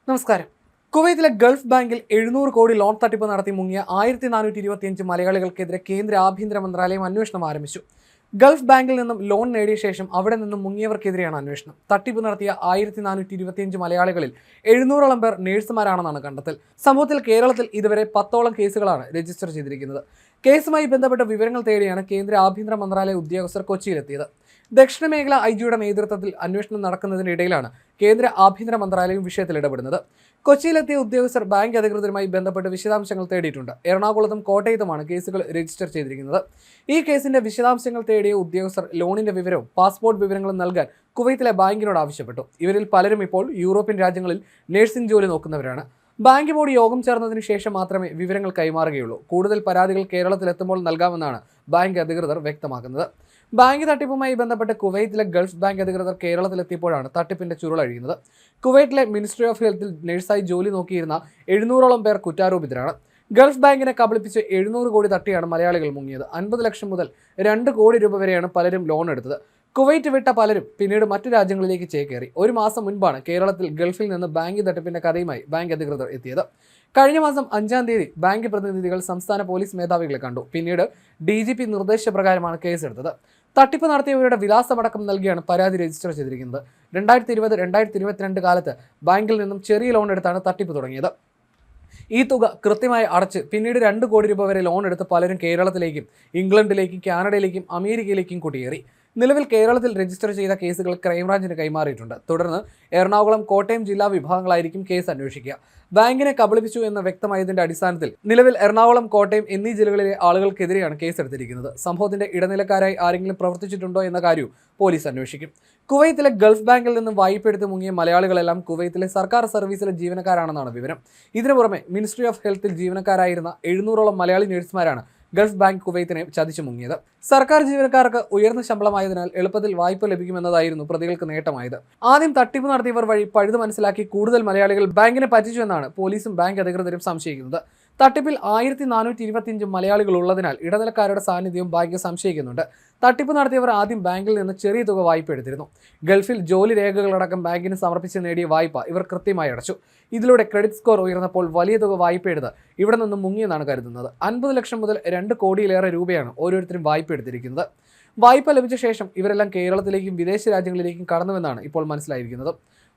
നമസ്കാരം. കുവൈത്തിലെ ഗൾഫ് ബാങ്കിൽ 700 കോടി ലോൺ തട്ടിപ്പ് നടത്തി മുങ്ങിയ 1425 മലയാളികൾക്കെതിരെ കേന്ദ്ര ആഭ്യന്തര മന്ത്രാലയം അന്വേഷണം ആരംഭിച്ചു. ഗൾഫ് ബാങ്കിൽ നിന്നും ലോൺ നേടിയ ശേഷം അവിടെ നിന്നും മുങ്ങിയവർക്കെതിരെയാണ് അന്വേഷണം. തട്ടിപ്പ് നടത്തിയ 1425 മലയാളികളിൽ 700ഓളം പേർ നഴ്സുമാരാണെന്നാണ് കണ്ടെത്തൽ. സംഭവത്തിൽ കേരളത്തിൽ ഇതുവരെ 10ഓളം കേസുകളാണ് രജിസ്റ്റർ ചെയ്തിരിക്കുന്നത്. കേസുമായി ബന്ധപ്പെട്ട വിവരങ്ങൾ തേടിയാണ് കേന്ദ്ര ആഭ്യന്തര മന്ത്രാലയ ഉദ്യോഗസ്ഥർ കൊച്ചിയിലെത്തിയത്. ദക്ഷിണ മേഖല ഐജിയുടെ നേതൃത്വത്തിൽ അന്വേഷണം നടക്കുന്നതിനിടയിലാണ് കേന്ദ്ര ആഭ്യന്തര മന്ത്രാലയം വിഷയത്തിൽ ഇടപെടുന്നത്. കൊച്ചിയിലെത്തിയ ഉദ്യോഗസ്ഥർ ബാങ്ക് അധികൃതരുമായി ബന്ധപ്പെട്ട് വിശദാംശങ്ങൾ തേടിയിട്ടുണ്ട്. എറണാകുളത്തും കോട്ടയത്തുമാണ് കേസുകൾ രജിസ്റ്റർ ചെയ്തിരിക്കുന്നത്. ഈ കേസിന്റെ വിശദാംശങ്ങൾ തേടിയ ഉദ്യോഗസ്ഥർ ലോണിന്റെ വിവരവും പാസ്പോർട്ട് വിവരങ്ങളും നൽകാൻ കുവൈത്തിലെ ബാങ്കിനോട് ആവശ്യപ്പെട്ടു. ഇവരിൽ പലരും ഇപ്പോൾ യൂറോപ്യൻ രാജ്യങ്ങളിൽ നഴ്സിംഗ് ജോലി നോക്കുന്നവരാണ്. ബാങ്ക് ബോർഡ് യോഗം ചേർന്നതിന് ശേഷം മാത്രമേ വിവരങ്ങൾ കൈമാറുകയുള്ളൂ. കൂടുതൽ പരാതികൾ കേരളത്തിലെത്തുമ്പോൾ നൽകാമെന്നാണ് ബാങ്ക് അധികൃതർ വ്യക്തമാക്കുന്നത്. ബാങ്ക് തട്ടിപ്പുമായി ബന്ധപ്പെട്ട് കുവൈത്തിലെ ഗൾഫ് ബാങ്ക് അധികൃതർ കേരളത്തിലെത്തിയപ്പോഴാണ് തട്ടിപ്പിന്റെ ചുരുളഴിയുന്നത്. കുവൈറ്റിലെ മിനിസ്ട്രി ഓഫ് ഹെൽത്തിൽ നഴ്സായി ജോലി നോക്കിയിരുന്ന 700ഓളം പേർ കുറ്റാരോപിതരാണ്. ഗൾഫ് ബാങ്കിനെ കബളിപ്പിച്ച് 700 കോടി തട്ടിയാണ് മലയാളികൾ മുങ്ങിയത്. 50 ലക്ഷം മുതൽ 2 കോടി രൂപ വരെയാണ് പലരും ലോൺ എടുത്തത്. കുവൈറ്റ് വിട്ട പലരും പിന്നീട് മറ്റു രാജ്യങ്ങളിലേക്ക് ചേക്കേറി. ഒരു മാസം മുൻപാണ് കേരളത്തിൽ ഗൾഫിൽ നിന്ന് ബാങ്ക് തട്ടിപ്പിന്റെ കഥയുമായി ബാങ്ക് അധികൃതർ എത്തിയത്. കഴിഞ്ഞ മാസം 5-ാം തീയതി ബാങ്ക് പ്രതിനിധികൾ സംസ്ഥാന പോലീസ് മേധാവികളെ കണ്ടു. പിന്നീട് DGP നിർദ്ദേശപ്രകാരമാണ് കേസെടുത്തത്. തട്ടിപ്പ് നടത്തിയവരുടെ വിലാസമടക്കം നൽകിയാണ് പരാതി രജിസ്റ്റർ ചെയ്തിരിക്കുന്നത്. 2020-2022 കാലത്ത് ബാങ്കിൽ നിന്നും ചെറിയ ലോൺ എടുത്താണ് തട്ടിപ്പ് തുടങ്ങിയത്. ഈ തുക കൃത്യമായി അടച്ച് പിന്നീട് 2 കോടി രൂപ വരെ ലോൺ എടുത്ത് പലരും കേരളത്തിലേക്കും ഇംഗ്ലണ്ടിലേക്കും കാനഡയിലേക്കും അമേരിക്കയിലേക്കും കുടിയേറി. നിലവിൽ കേരളത്തിൽ രജിസ്റ്റർ ചെയ്ത കേസുകൾ ക്രൈംബ്രാഞ്ചിന് കൈമാറിയിട്ടുണ്ട്. തുടർന്ന് എറണാകുളം, കോട്ടയം ജില്ലാ വിഭാഗങ്ങളായിരിക്കും കേസ് അന്വേഷിക്കുക. ബാങ്കിനെ കബളിപ്പിച്ചു എന്ന് വ്യക്തമായതിന്റെ അടിസ്ഥാനത്തിൽ നിലവിൽ എറണാകുളം, കോട്ടയം എന്നീ ജില്ലകളിലെ ആളുകൾക്കെതിരെയാണ് കേസെടുത്തിരിക്കുന്നത്. സംഭവത്തിന്റെ ഇടനിലക്കാരായി ആരെങ്കിലും പ്രവർത്തിച്ചിട്ടുണ്ടോ എന്ന കാര്യവും പോലീസ് അന്വേഷിക്കും. കുവൈത്തിലെ ഗൾഫ് ബാങ്കിൽ നിന്നും വായ്പയെടുത്ത് മുങ്ങിയ മലയാളികളെല്ലാം കുവൈത്തിലെ സർക്കാർ സർവീസിലെ ജീവനക്കാരാണെന്നാണ് വിവരം. ഇതിനു പുറമെ മിനിസ്ട്രി ഓഫ് ഹെൽത്തിൽ ജീവനക്കാരായിരുന്ന 700ഓളം മലയാളി നഴ്സുമാരാണ് ഗൾഫ് ബാങ്ക് കുവൈത്തിനെ ചതിച്ചു മുങ്ങിയത്. സർക്കാർ ജീവനക്കാർക്ക് ഉയർന്ന ശമ്പളമായതിനാൽ എളുപ്പത്തിൽ വായ്പ ലഭിക്കുമെന്നതായിരുന്നു പ്രതികൾക്ക് നേട്ടമായത്. ആദ്യം തട്ടിപ്പ് നടത്തിയവർ വഴി പഴുത് മനസ്സിലാക്കി കൂടുതൽ മലയാളികൾ ബാങ്കിനെ പറ്റിച്ചുവെന്നാണ് പോലീസും ബാങ്ക് അധികൃതരും സംശയിക്കുന്നത്. തട്ടിപ്പിൽ 1425 മലയാളികൾ ഉള്ളതിനാൽ ഇടനിലക്കാരുടെ സാന്നിധ്യവും ബാങ്ക് സംശയിക്കുന്നുണ്ട്. തട്ടിപ്പ് നടത്തിയവർ ആദ്യം ബാങ്കിൽ നിന്ന് ചെറിയ തുക വായ്പ എടുത്തിരുന്നു. ഗൾഫിൽ ജോലി രേഖകളടക്കം ബാങ്കിന് സമർപ്പിച്ച് നേടിയ വായ്പ ഇവർ കൃത്യമായി അടച്ചു. ഇതിലൂടെ ക്രെഡിറ്റ് സ്കോർ ഉയർന്നപ്പോൾ വലിയ തുക വായ്പ എടുത്ത് ഇവിടെ നിന്നും മുങ്ങിയെന്നാണ് കരുതുന്നത്. 50 ലക്ഷം മുതൽ 2 കോടിയിലേറെ രൂപയാണ് ഓരോരുത്തരും വായ്പ എടുത്തിരിക്കുന്നത്. വായ്പ ലഭിച്ച ശേഷം ഇവരെല്ലാം കേരളത്തിലേക്കും വിദേശ രാജ്യങ്ങളിലേക്കും കടന്നുവെന്നാണ് ഇപ്പോൾ മനസ്സിലായിരിക്കുന്നത്.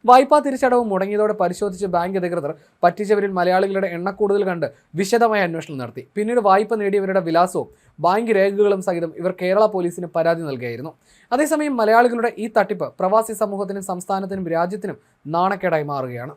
വായ്പാ തിരിച്ചടവ് മുടങ്ങിയതോടെ പരിശോധിച്ച് ബാങ്ക് അധികൃതർ പറ്റിച്ചവരിൽ മലയാളികളുടെ എണ്ണക്കൂടുതൽ കണ്ട് വിശദമായ അന്വേഷണം നടത്തി. പിന്നീട് വായ്പ നേടിയവരുടെ വിലാസവും ബാങ്ക് രേഖകളും സഹിതം ഇവർ കേരള പോലീസിന് പരാതി നൽകുകയായിരുന്നു. അതേസമയം മലയാളികളുടെ ഈ തട്ടിപ്പ് പ്രവാസി സമൂഹത്തിനും സംസ്ഥാനത്തിനും രാജ്യത്തിനും നാണക്കേടായി മാറുകയാണ്.